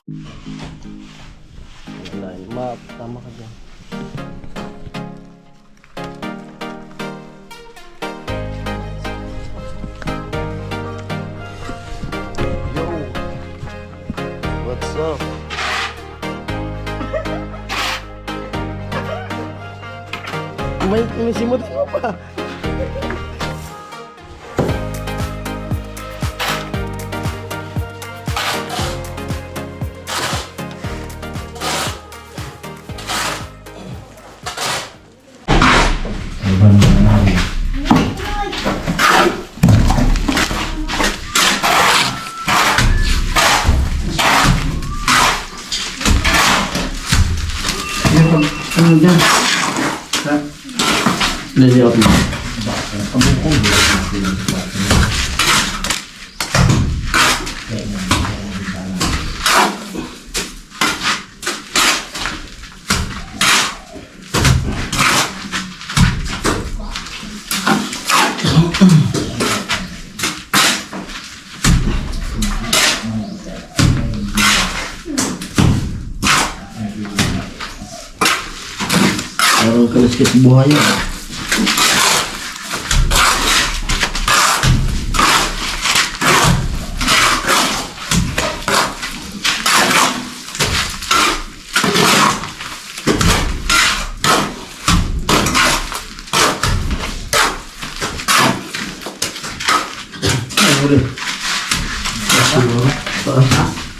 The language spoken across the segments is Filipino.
Map, tama ka dyan. Yo! What's up? May simot mo pa. Ano dyan? Layout mo. Parang kaliskis buhaya.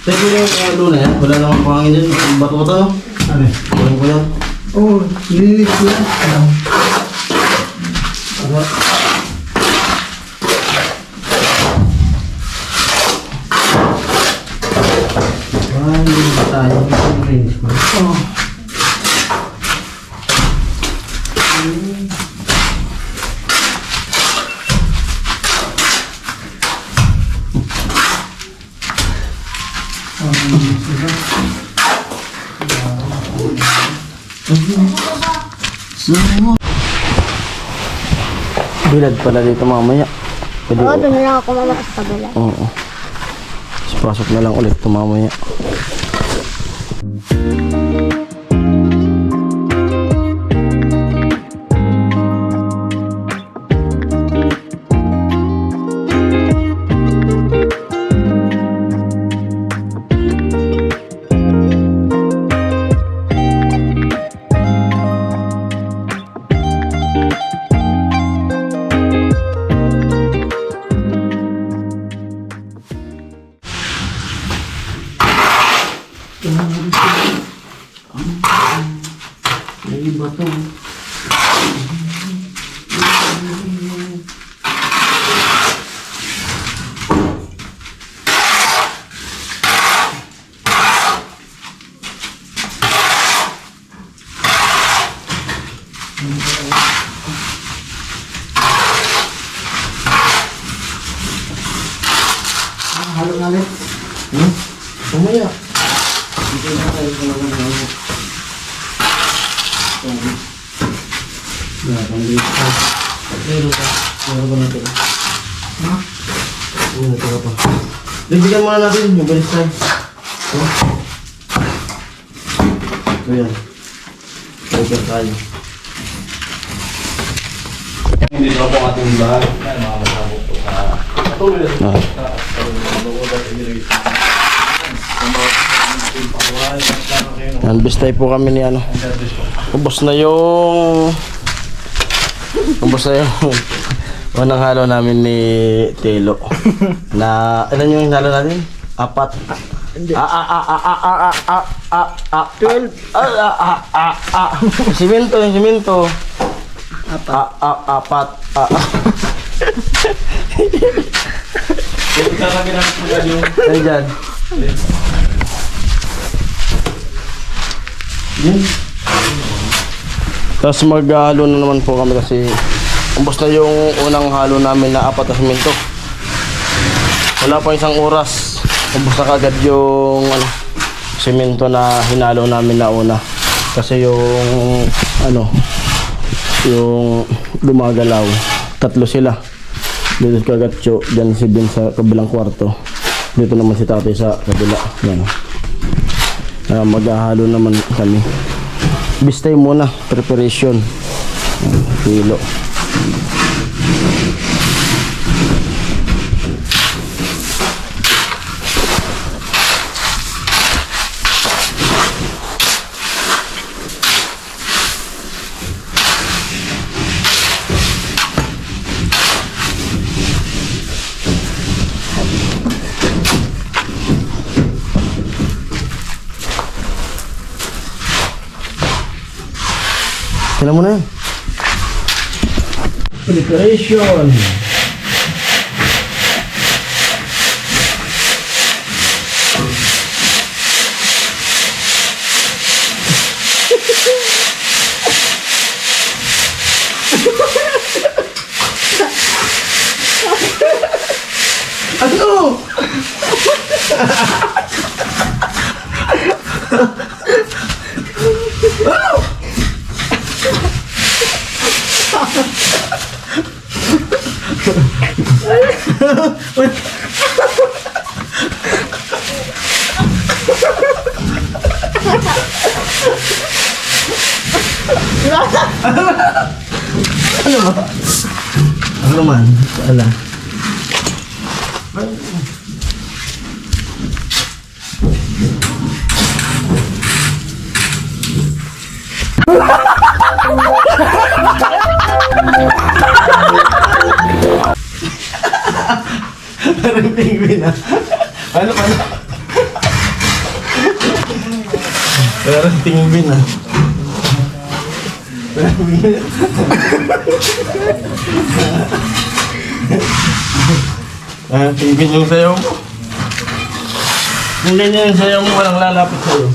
Teko yung doon na yan, wala namang pangangin dyan, bato-bato no? Ano? Kulang ko yan. Oo, nililis ko yan. Ano? Ano? Hindi ba tayo? Nililis ko. Oo. Bilad pala dito mamaya. Pwede Oo, doon na lang ako mama sa kabila. Oo. Tapos pasok na lang ulit ito mamaya. May iba to. Halo na ulit. Mamaya. Dito na tayo sa mga halo. Meron ka. Meron ka natin. Ha? Meron ka pa. Bigyan muna natin yung balis tayo. Ito yan. Over tayo. Hindi na po ang ating vlog. Mga masabog po sa patuloy na Ah. Bistay po kami ni ano. Ubos na yung unang halo namin ni Telo. Na ilan yung halo natin? 4. 12. Simento yung simento. 4. Kami na po yung Ayan. Tapos maghalo na naman po kami kasi ubos na yung unang halo namin na 4 na simento. Wala pa isang oras. Ubos na kagad yung simento na hinalo namin na una. Kasi yung yung gumagalaw. 3 sila. Dito si Kagatcho, dyan si Ben sa kabilang kwarto. Dito naman si tatay sa kabila. Yan. Maghahalo naman kami. Bistay muna, preparation. Kilo. Kailan mo na yan? Preparation. Ano? Ano ba? Ano naman? Wala. Parang penguin ah. Ano? Parang penguin ah. Penguin yung sayaw mo. Kung ganyan yung sayaw mo, walang lalapit sa'yo.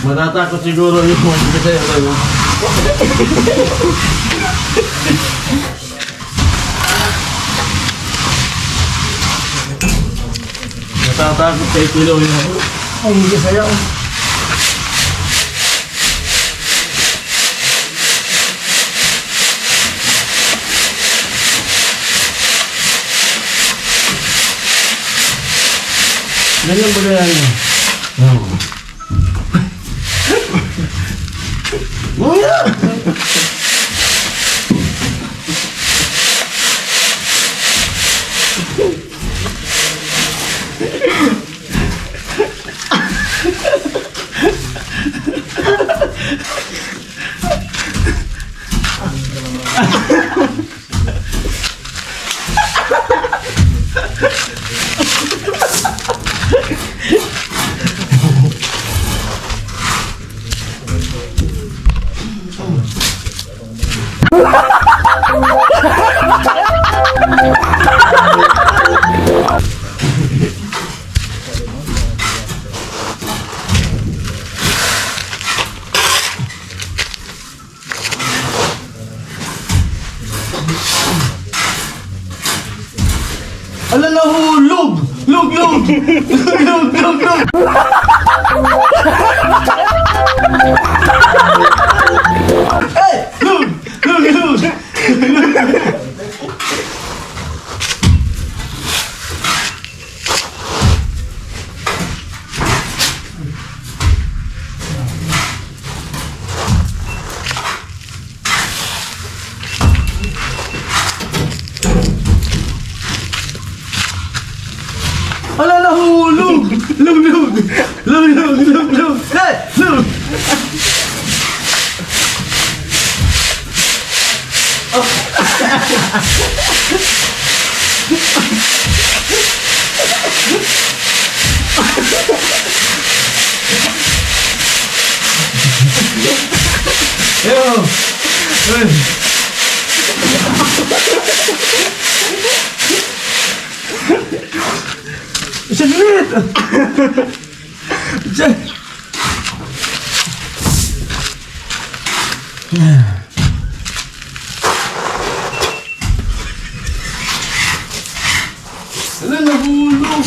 Matatakot siguro yung mga sayaw. Natatakot kay Tulo yun. Ay, hindi sayaw. Ganyan ba yan? Oo. Muya! Ala, nahulog! Lug! Lug! Hey! Lug! Ala, nahulog! Lug! Hey! Lug! Yo! Saglit! Ala, nahulog!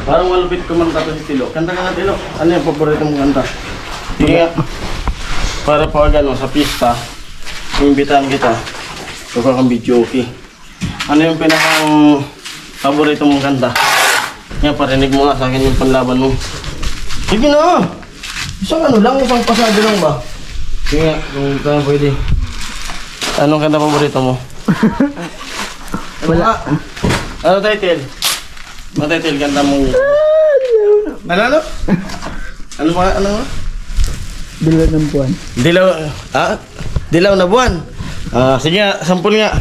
Parang malupit malapit kumanta to si Tilo. Kanta ka na, Tilo. Ano yung paborito mong kanta? Sige nga. Para pag ano, sa pista, iimbitahan kita. Huwag kang video, okay? Ano yung pinakang paborito mong kanta? Nga, parinig mo nga sa akin yung panlaban mo. Sige na! Isang ano lang, isang pasado lang ba? Sige nga, kung kaya pwede. Anong kanta paborito mo? Wala. Ano title? Ano title kanta mo? Ano? Ano ba? Ano? Dilaw ng buwan. Dilaw, dilaw na buwan. Sige nga, sampul nga.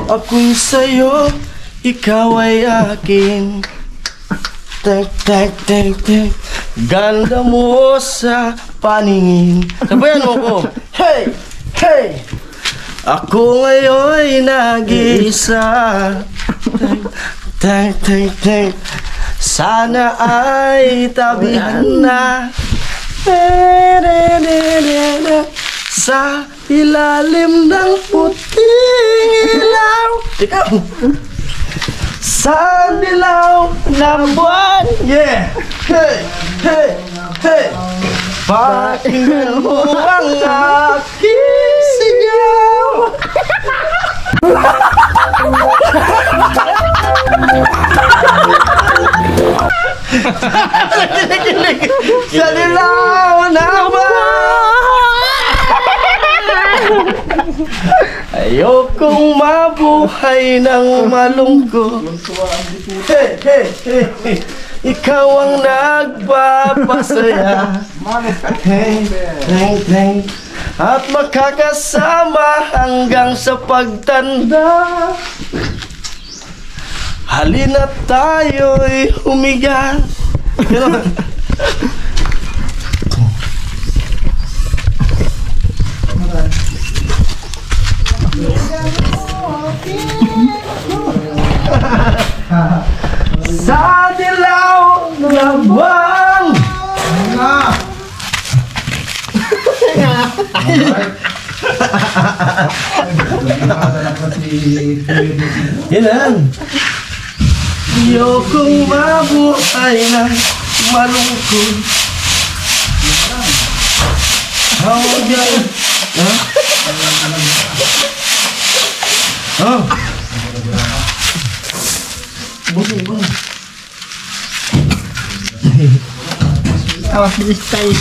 Ako'y sa'yo, ikaw ay akin. Tek, tek, tek, tek. Ganda mo sa paningin. Sabayan mo ko. Hey! Hey! Ako ngayon'y nag-iisa. Tek, tek, tek, tek. Sana ay tabihan na. Sa ilalim ng puting ilaw. Ikaw! Sa dilaw ng buwan. Yeah! Hey! Hey! Hey! Pakinggan mo ang aking sigaw. Sa dilaw ng buwan. Ayokong mabuhay ng malungkot. Hey, hey, hey, hey. Ikaw ang nagpapasaya. Hey, hey, hey. At makakasama hanggang sa pagtanda. Halina tayo'y humiga. Sa dilaw ng buwan. Yan lang. Ayokong mabuhay ng malungkot. Hanggang Bilis tayo.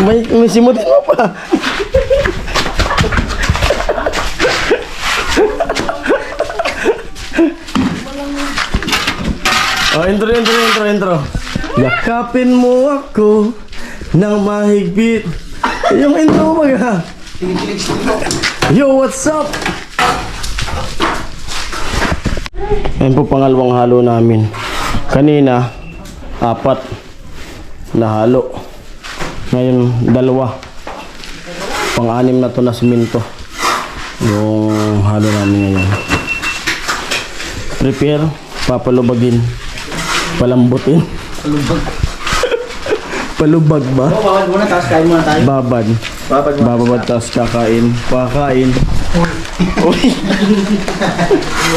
may simutin mo pa. Intro. Yakapin mo ako ng mahigpit. Yung intro ba ka? Yo, what's up? Yan po pangalawang halo namin. Kanina, 4 na halo. Ngayon, 2. Pang-6 na to na siminto. Yung halo namin ngayon. Prepare, papalubagin. Palambutin. Palubag ba? Babad muna, tapos kain muna tayo. Babad. Babad tapos kakain. Pakain. Uy.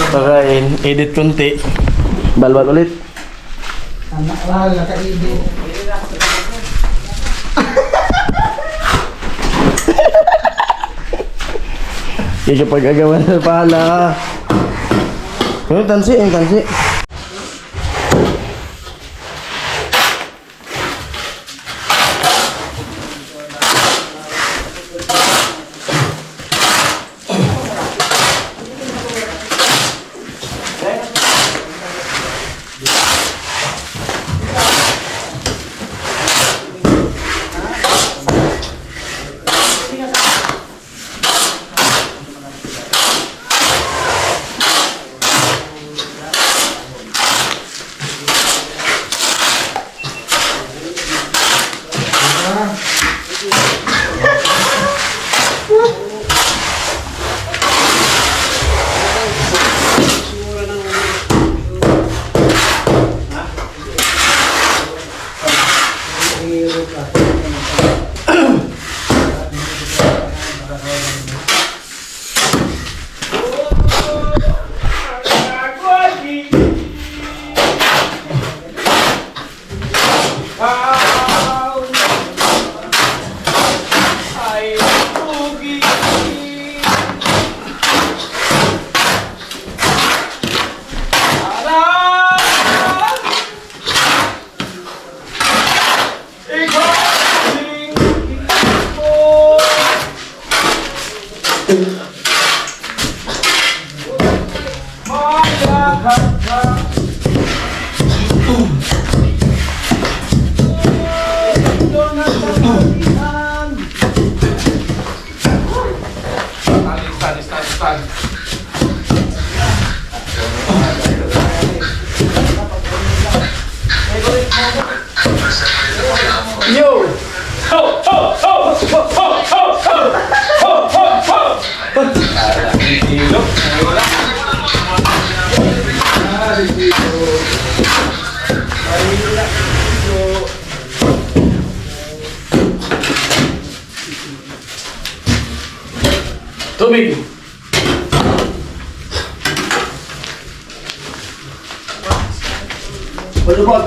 Pakain. Edit kunti. Balbal ulit. Wala, nakaibig. Ikipag-agawan na pala. Yung tansi. Tubig! Palubag!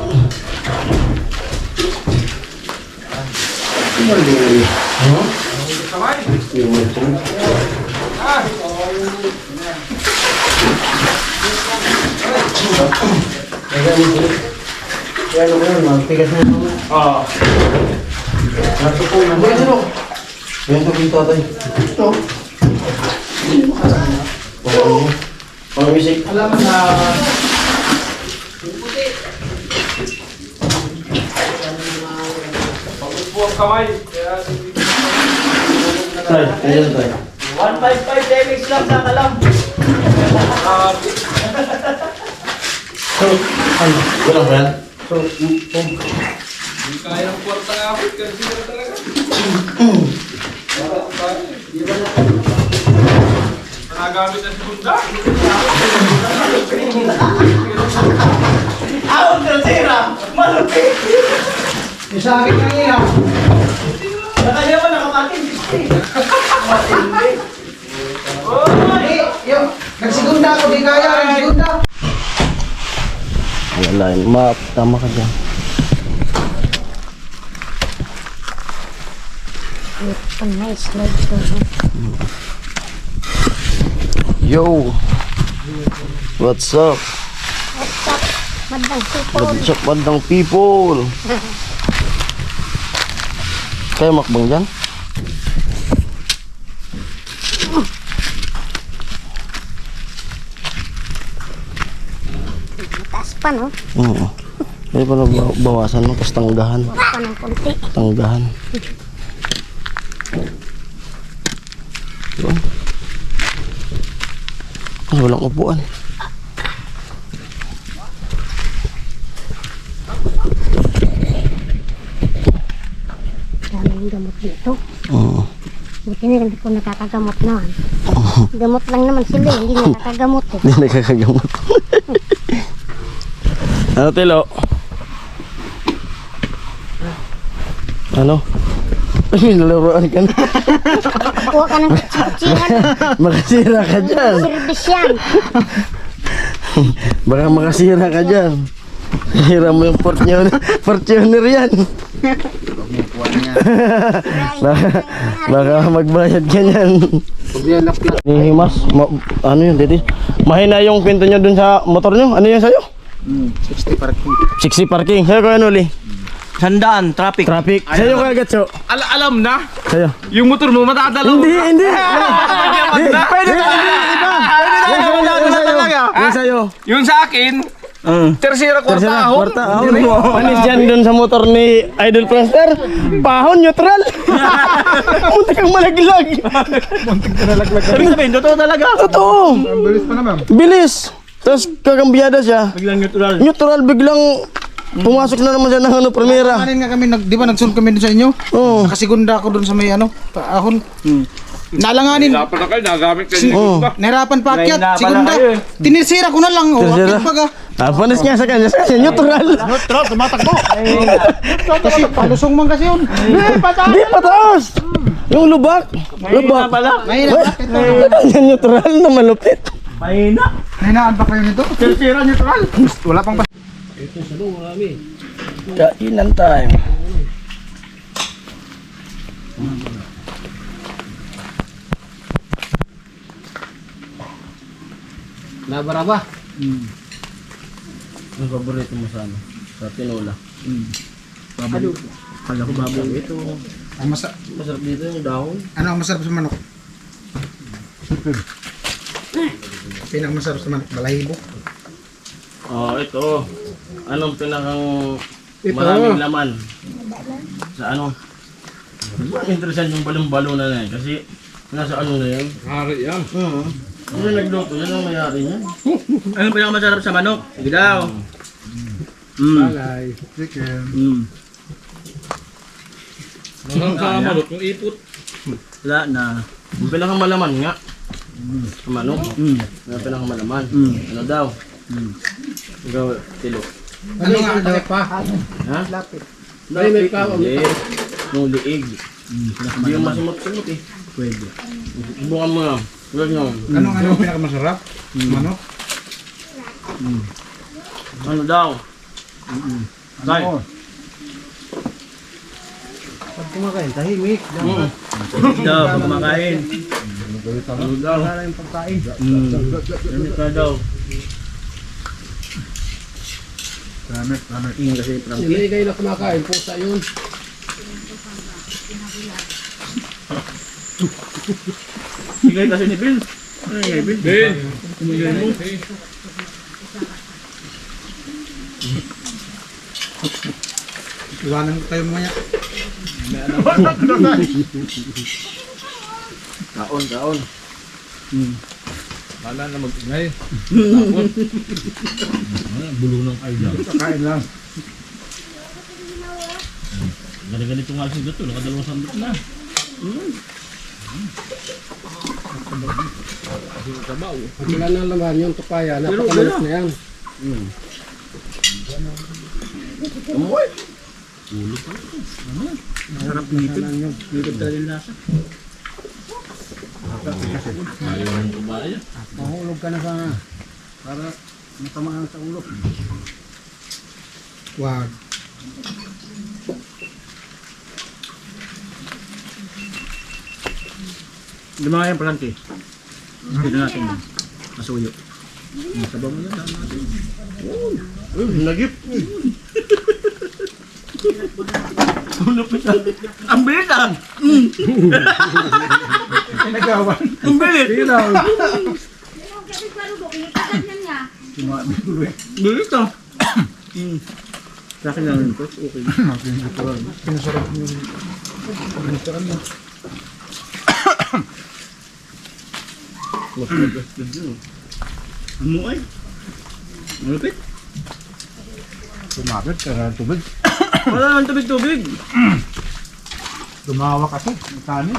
Kaya ano yun, magtigas na yun. Ah. Natupo na. Bakit sino? Yan sa pinto tayo. Ito. Mga bisik. Alam mo na, Buang kamay. Tay, ayan tayo. 155 Demix lang sa kalam. Ay, walang ba yan? Kaya ng puwarta nga ako. Kasi na talaga. Nagamit na si Bunda. Awag na sira! Malupit! Yung sa akin ng ilaw. Nakaya mo nakapatin. Yung nagsigunda ako, di kaya rin sigunda. Wala yun. Tama ka dyan. Ito nice, like so. Yo! What's up? What's up? Madang sipon. What's up, bandang people? Kaya makbang dyan? Mataas pa, no? Oo. May pa bawasan mo, tapos tanggahan. Wala pa ng konti. Tanggahan. Yun. Ay, walang upuan. Daming gamot dito. Oo. Buti na hindi ko nakakagamot naman. Gamot lang naman sila, hindi nakakagamot eh. Hindi nakakagamot. Ano, Tilo? Ano? Ay, nalaroan ka na. Kuha ka ng kutsiyan. Makasira ka dyan. Service yan. Baka makasira ka dyan. Hira mo yung Fortuner yan. Baka magbayad ka yan. Himas, ano yun, Didi? Mahina yung pinto nyo dun sa motor nyo. Ano yun sa'yo? 60 parking. 60 parking. Sa'yo kaya Nuli? Sandaan, traffic. Traffic. Sa'yo kaya Gatso? Alam na. Sa'yo. Yung motor mo matadalaw. Hindi. Pwede Yung sa'yo. Yung sa akin, tersira kwarta ahon. Kwarta ahon. Panis dyan dun sa motor ni Idol Plaster. Pahon, neutral. Muntik kang malaglag. Sabi sabihin, totoo talaga. Totoo. Bilis pa naman. Bilis. Tapos kakambiyada siya. Biglang neutral. Neutral, biglang pumasok na naman siya ng ano, primera. Kanin nga kami, di ba nagsunod kami dun sa inyo? Oo. Nakasigunda ako dun sa may ano, ahon. Nalanganin. Dapat na kayo, nagamit kayo. Oo. Nahirapan pa akyat, segunda. Tinisira ko na lang. Tinisira? Akyat baga. Panis nga sa kanya, neutral. Neutral, tumatakbo. Kasi palusong man kasi yun. Di pataas. Yung lubak. Lubak. Mahina ba? Yung neutral na malupit. Nahinaan pa kayo nito? Tinisira neutral. Wala pang Kainan time. Labaraba. Ang paborito mo sa ano? Sa tinola. Baboy. Kala ko baboy. Ito. Ang Masarap dito yung dahon. ano ang masarap sa manok? Pinakamasarap sa manok, balahibo. Oh, ito. Anong pinakang Ito. maraming laman? Sa ano? Interesan yung balong-balo na yan. Kasi nasa ano na yan. Hari yan. Hindi nagluto. Yan ang mayari niyan. Anong pinakamasarap sa manok? Sige daw. Palay. Chicken. Masarap sa manok, yung ipot. Wala na. Yung pinakang malaman nga. Ang manok. Yung pinakang malaman. Ano daw? Ikaw, tilo. Ano nga daw pa? Ha? Lapit. Lapit. Hindi. Yung liig. Hindi yung masimot-simot eh. Pwede. Subukan mo na. Ganyan. Anong pinakamasarap? Manok? Ano daw? Tay. Pag kumakain, tahimik. Daw, pag kumakain. Ano daw? Wala yung pagkain. Ano ka daw? Damit. Tingin kasi yung prangkit. Sila kayo na kumakain, pusa yun. Higay kasi ni Bill. Ano yung Bill? Bill! Kumigay mo. Iwanan ko kayo mamaya. Kaon. Wala na mag-ingay. Bulo ng ayla. Kakain lang. Ganito nga si Gato, nakadalawang sandok na. Pag wala na laman yung tupaya, napakamanok na yan. Amoy. Sarap nipid. Nipid talaga yung lasa. Ayaw ng kumain. Mahulog ka na sa para matamaan sa ulo. Wag. Lumaki yung prangkit. Dito natin yun. Masuyo. Sabaw mo yan. Nagip. Ang bilis ah! Nagawan. Ang bilis! Sinaw. Bilis ah! Sa akin lang yun, coach. Okay. Pinasarap mo yung pinasarap mo. Ano ay? Malupit? Tumapit ka na tubig. Wala naman tubig-tubig. Tumawa kasi. Tani.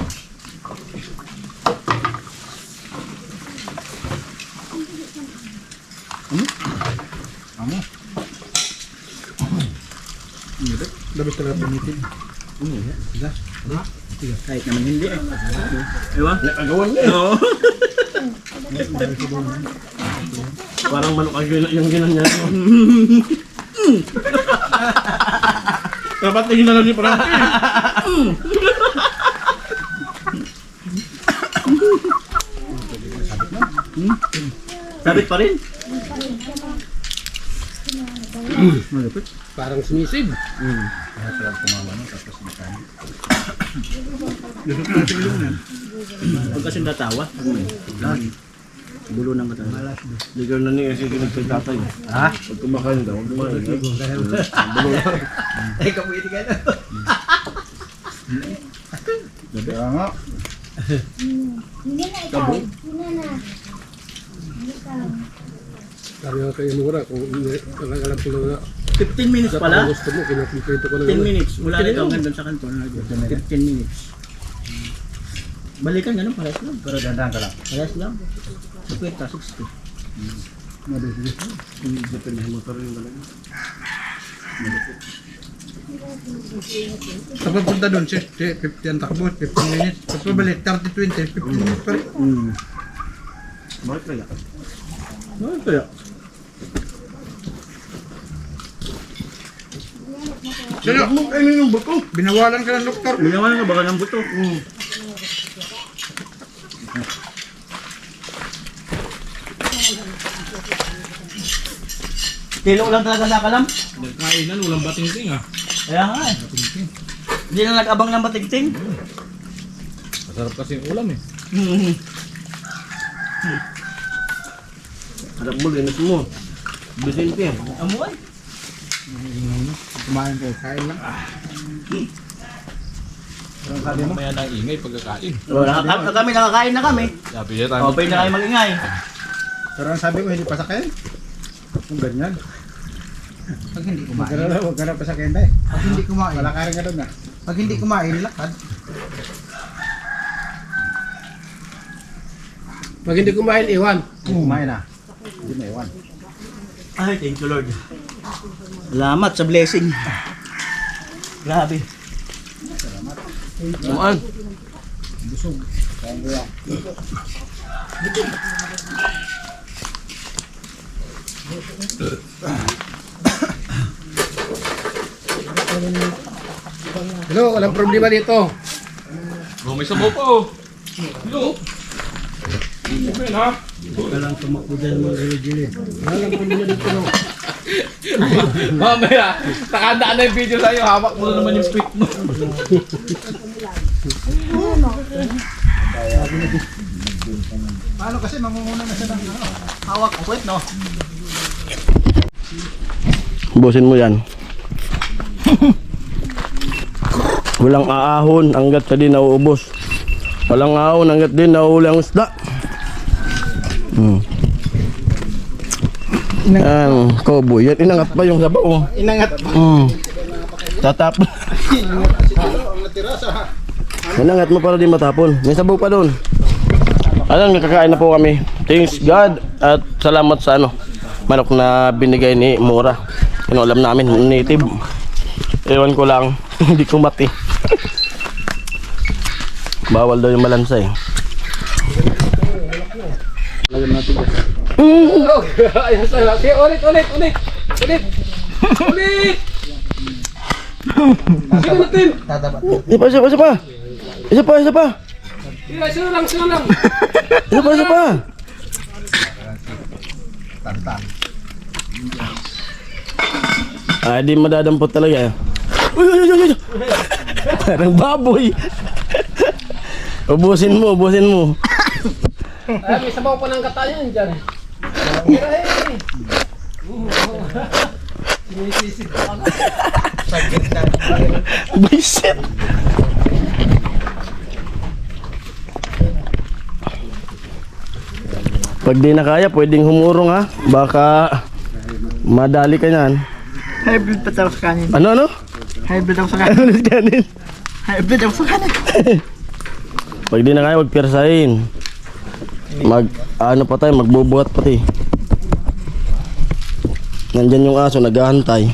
Ano? Labis ka lang pinitin. Kahit naman hindi eh. Ewan? Nakagawan niya. Oo. Parang manok ang yung ginanya. Dapat tingin na lang ni Frankie. Sabit pa rin. Malupit. Parang sumisib. Pag kasi natawa. Bulo ng katawan. Ligaw na niya kasi kinagpay tatay. Ha? Pag kumakain daw, kumain. Ay, kapuiti ka na. Kaya nga. Hindi na ikaw. Hindi na. Sabi nga kayo mura kung alam ko na 15 minutes pala. gusto mo, kinakwento ko na 10 minutes. Mula rin ikaw hanggang sa kanto. 15 minutes. Balikan ganun, parehas lang. Pero dandan ka lang. Parehas lang. 50, 60. Depende sa motor yung talaga. Sa pagpunta doon, 50 ang takbo, 15 minutes. Tapos pabalik, 30-20, 15 minutes pa rin. Bakit kaya? Ano kaya? Sino? Kainin yung buto. Binawalan ka ng doktor. Binawan nga baka ng buto. Kilo lang talaga nakalam. Nagkainan, walang bating-ting ah. Kaya nga eh. Hindi na nag-abang ng batigting. Masarap kasi yung ulam eh. Harap mo, linis mo. Vicente. Amoy. Kumain kayo, kain lang. Anong sabi mo? Mamaya ng ingay pagkakain. Kami nakakain na kami. Sabi niya tayo. Okay na kayo magingay. Pero ang sabi ko, hindi pa sakayin. Kung ganyan. Pag hindi Huwag ka na pa sakayin tayo. Pag hindi kumain. Wala ka rin ka doon na. Pag hindi kumain, lakad. Pag hindi kumain, iwan. Kumain na. Hindi na iwan. Ay, thank you Lord. Salamat sa blessing. Grabe. Kumaan. Busog. Kaya kuya. Hello, walang problema dito. Oh, may sabaw pa oh. Hello. Okay na. Walang tumakbo dyan mga gili-gili. Walang problema dito. No? Mamaya, nakandaan na yung video sa'yo. Hawak mo na naman yung tweet mo. Paano kasi mangunguna na siya ng ano? Hawak ang kwet, no? Ubusin mo yan. Walang aahon hanggat sa di nauubos. Walang ahon hanggat di nauuli ang isda. Yan, koboy. Yan, inangat pa yung sabaw. Oh. Inangat. Tatap. Ang natira sa... Inangat mo para di matapon. May sabaw pa doon. Alam, nakakain na po kami. Thanks God at salamat sa manok na binigay ni Mura. Alam namin, native. Ewan ko lang, hindi ko mati. Bawal daw yung malansa eh. Lagyan natin ko. Ayun sa sige, ulit. Ulit! Sige natin! Tatabat. Isa pa. Sino lang! Isa pa. Tanta. Di madadampot talaga eh. Uy. Parang baboy. Ubusin mo. Ay, may sabaw pa ng katayan dyan. Bisit. Pag di na kaya, pwedeng humurong ha. Baka madali ka niyan. Hybrid pa sa kanin. Ano? Hybrid ako sa kanin. Ano ulit kanin? Hybrid ako sa kanin. Pag di na kaya, magpirsahin. Magbubuhat pati. Nandyan yung aso, naghahantay.